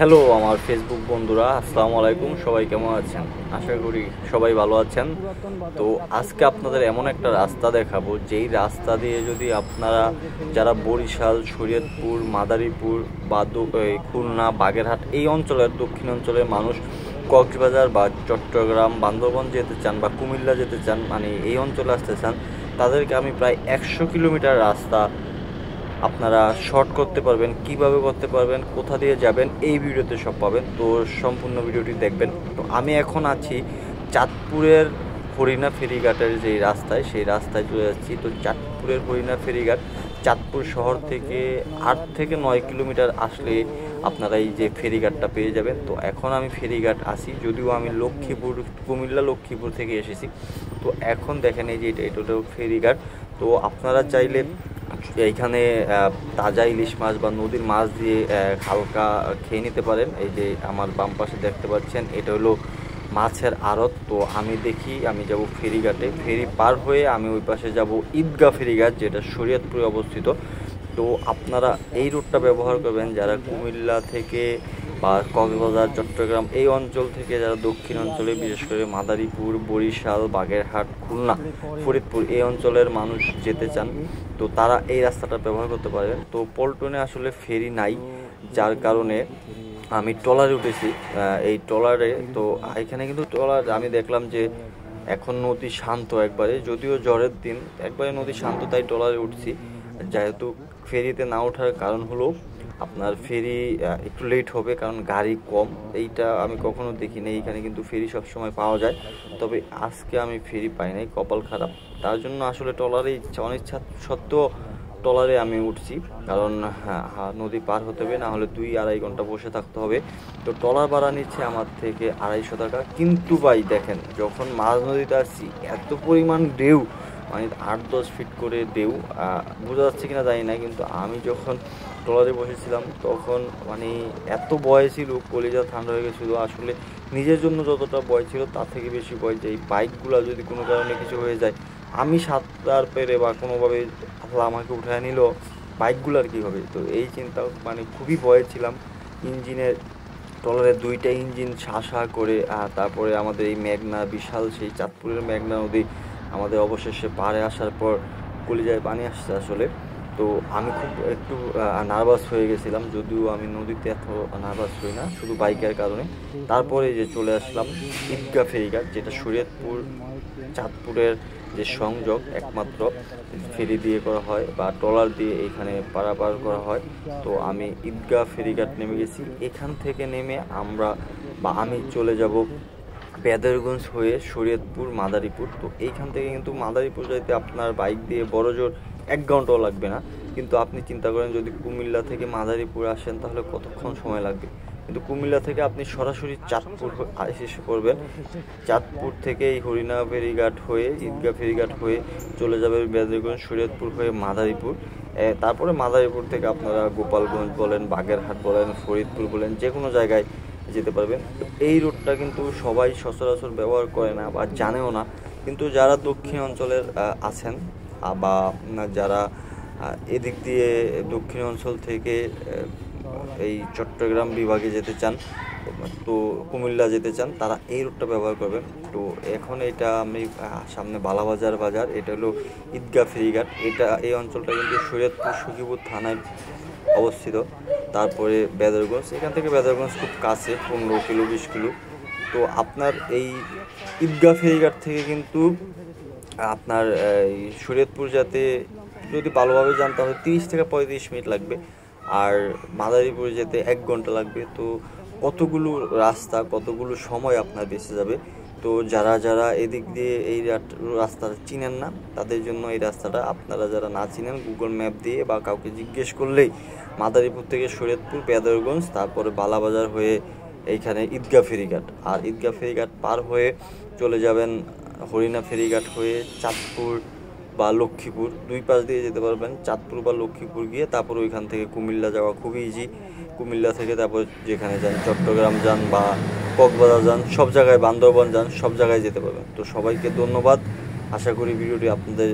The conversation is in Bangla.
হ্যালো আমার ফেসবুক বন্ধুরা, আসসালামু আলাইকুম। সবাই কেমন আছেন? আশা করি সবাই ভালো আছেন। তো আজকে আপনাদের এমন একটা রাস্তা দেখাবো, যেই রাস্তা দিয়ে যদি আপনারা যারা বরিশাল, শরীয়তপুর, মাদারীপুর বা খুলনা, বাগেরহাট এই অঞ্চলের দক্ষিণ অঞ্চলের মানুষ কক্সবাজার বা চট্টগ্রাম, বান্দরবান যেতে চান বা কুমিল্লা যেতে চান, মানে এই অঞ্চলে আসতে চান, তাদেরকে আমি প্রায় 100 কিলোমিটার রাস্তা আপনারা শর্ট করতে পারবেন। কিভাবে করতে পারবেন, কোথা দিয়ে যাবেন, এই ভিডিওতে সব পাবেন। তো সম্পূর্ণ ভিডিওটি দেখবেন। তো আমি এখন আছি চাঁদপুরের হরিণা ফেরিঘাটের যে রাস্তায়, সেই রাস্তায় চলে যাচ্ছি। তো চাঁদপুরের হরিণা ফেরিঘাট চাঁদপুর শহর থেকে 8 থেকে 9 কিলোমিটার আসলে আপনারা এই যে ফেরিঘাটটা পেয়ে যাবেন। তো এখন আমি ফেরিঘাট আসি, যদিও আমি কুমিল্লা লক্ষ্মীপুর থেকে এসেছি। তো এখন দেখেন এই যে এটা ফেরিঘাট। তো আপনারা চাইলে এইখানে তাজা ইলিশ মাছ বা নদীর মাছ দিয়ে হালকা খেয়ে নিতে পারেন। এই যে আমার বাম পাশে দেখতে পাচ্ছেন, এটা হলো মাছের আড়ত। তো আমি যাব ফেরিঘাটে। ফেরি পার হয়ে আমি ওই পাশে যাব ঈদগাহ ফেরিঘাট, যেটা শরীয়তপুরে অবস্থিত। তো আপনারা এই রুটটা ব্যবহার করবেন যারা কুমিল্লা থেকে বা কক্সবাজার, চট্টগ্রাম এই অঞ্চল থেকে, যারা দক্ষিণ অঞ্চলে বিশেষ করে মাদারীপুর, বরিশাল, বাগেরহাট, খুলনা, ফরিদপুর এই অঞ্চলের মানুষ যেতে চান, তো তারা এই রাস্তাটা ব্যবহার করতে পারেন। তো পল্টনে আসলে ফেরি নাই, যার কারণে আমি ট্রলারে উঠেছি। এই ট্রলারে তো এখানে কিন্তু ট্রলার আমি দেখলাম যে এখন নদী শান্ত একবারে, যদিও ঝড়ের দিন একবারে নদী শান্ত, তাই ট্রলারে উঠছি। যেহেতু ফেরিতে না ওঠার কারণ হলো আপনার ফেরি একটু লেট হবে, কারণ গাড়ি কম। এইটা আমি কখনো দেখিনি, এইখানে কিন্তু ফেরি সবসময় পাওয়া যায়, তবে আজকে আমি ফেরি পাই নাই, কপাল খারাপ। তার জন্য আসলে ট্রলারে অনিচ্ছা সত্ত্বেও ট্রলারে আমি উঠছি, কারণ নদী পার হতে হবে, না হলে 2-2.5 ঘন্টা বসে থাকতে হবে। তো ট্রলার ভাড়া নিচ্ছে আমার থেকে 250 টাকা। কিন্তু ভাই দেখেন, যখন মাঝ নদীতে আসছি এত পরিমাণ ঢেউ, মানে 8-10 ফিট করে ঢেউ, বোঝা যাচ্ছে কিনা জানি না, কিন্তু আমি যখন ট্রলারে বসেছিলাম তখন মানে এত ভয় ছিল, কলিজা ঠান্ডা হয়ে গেছিলো। আসলে নিজের জন্য যতটা ভয় ছিল তার থেকে বেশি ভয় যে এই বাইকগুলো যদি কোনো কারণে কিছু হয়ে যায়, আমি সাঁতার পেরে বা কোনোভাবে আমাকে উঠায় নিল, বাইকগুলোর কী হবে। তো এই চিন্তা মানে খুবই ভয়ে ছিলাম। ইঞ্জিনের ট্রলারের 2টা ইঞ্জিন শাঁ করে, তারপরে আমাদের এই মেঘনা, বিশাল সেই চাঁদপুরের মেঘনা নদী আমাদের অবশেষে পাড়ে আসার পর কলিজায় পানি আসছে আসলে। তো আমি খুব একটু নার্ভাস হয়ে গেছিলাম, যদিও আমি নদীতে এত নার্ভাস হই না, শুধু বাইকের কারণে। তারপরে যে চলে আসলাম ঈদগাহ ফেরিঘাট, যেটা শরীয়তপুর চাঁদপুরের যে সংযোগ একমাত্র ফেরি দিয়ে করা হয় বা ট্রলার দিয়ে এখানে পারাপার করা হয়। তো আমি ঈদগাহ ফেরিঘাট নেমে গেছি। এখান থেকে নেমে আমি চলে যাব বেদরগঞ্জ হয়ে শরীয়তপুর, মাদারীপুর। তো এইখান থেকে কিন্তু মাদারীপুর যাইতে আপনার বাইক দিয়ে বড়জোর 1 ঘন্টাও লাগবে না। কিন্তু আপনি চিন্তা করেন যদি কুমিল্লা থেকে মাদারীপুর আসেন তাহলে কতক্ষণ সময় লাগবে। কিন্তু কুমিল্লা থেকে আপনি সরাসরি চাঁদপুর এসে পড়বেন। চাঁদপুর থেকে এই হরিণা ফেরিঘাট হয়ে, ঈদগাহ ফেরিঘাট হয়ে চলে যাবে বেদরগঞ্জ, শরীয়তপুর হয়ে মাদারীপুর। তারপরে মাদারীপুর থেকে আপনারা গোপালগঞ্জ বলেন, বাগেরহাট বলেন, ফরিদপুর বলেন, যে কোনো জায়গায় যেতে পারবেন। এই রুটটা কিন্তু সবাই সচরাচর ব্যবহার করে না বা জানেও না, কিন্তু যারা দক্ষিণ অঞ্চলের আছেন বা যারা এদিক দিয়ে দক্ষিণ অঞ্চল থেকে এই চট্টগ্রাম বিভাগে যেতে চান, তো কুমিল্লা যেতে চান, তারা এই রুটটা ব্যবহার করবেন। তো এখন এটা আমি সামনে বালাবাজার বাজার, এটা হলো ঈদগাহ ফেরিঘাট। এই অঞ্চলটা কিন্তু শরীয়তপুর সখীপুর থানায় অবস্থিত। তারপরে বেদরগঞ্জ, এখান থেকে বেদরগঞ্জ খুব কাছে, 15 কিলো 20 কিলো। তো আপনার এই ঈদগাহ ফেরিঘাট থেকে কিন্তু আপনার এই শরীয়তপুর যদি ভালোভাবে যান তাহলে 30 থেকে 35 মিনিট লাগবে, আর মাদারীপুর যেতে 1 ঘন্টা লাগবে। তো কতগুলো রাস্তা, কতগুলো সময় আপনার বেঁচে যাবে। তো যারা এদিক দিয়ে এই রাস্তাটা চিনেন না, তাদের জন্য এই রাস্তাটা, আপনারা যারা না চিনেন গুগল ম্যাপ দিয়ে বা কাউকে জিজ্ঞেস করলেই মাদারীপুর থেকে শরীয়তপুর, বেদরগঞ্জ, তারপরে বালাবাজার হয়ে এইখানে ঈদগাহ ফেরিঘাট, আর ঈদগাহ ফেরিঘাট পার হয়ে চলে যাবেন হরিণা ফেরিঘাট হয়ে চাঁদপুর বা লক্ষ্মীপুর, 2 পাশ দিয়ে যেতে পারবেন। চাঁদপুর বা লক্ষ্মীপুর গিয়ে তারপর ওইখান থেকে কুমিল্লা যাওয়া খুবই ইজি। কুমিল্লা থেকে তারপর যেখানে যান, চট্টগ্রাম যান বা কক্সবাজার যান, সব জায়গায়, বান্দরবান যান, সব জায়গায় যেতে পারবেন। তো সবাইকে ধন্যবাদ। আশা করি ভিডিওটি আপনাদের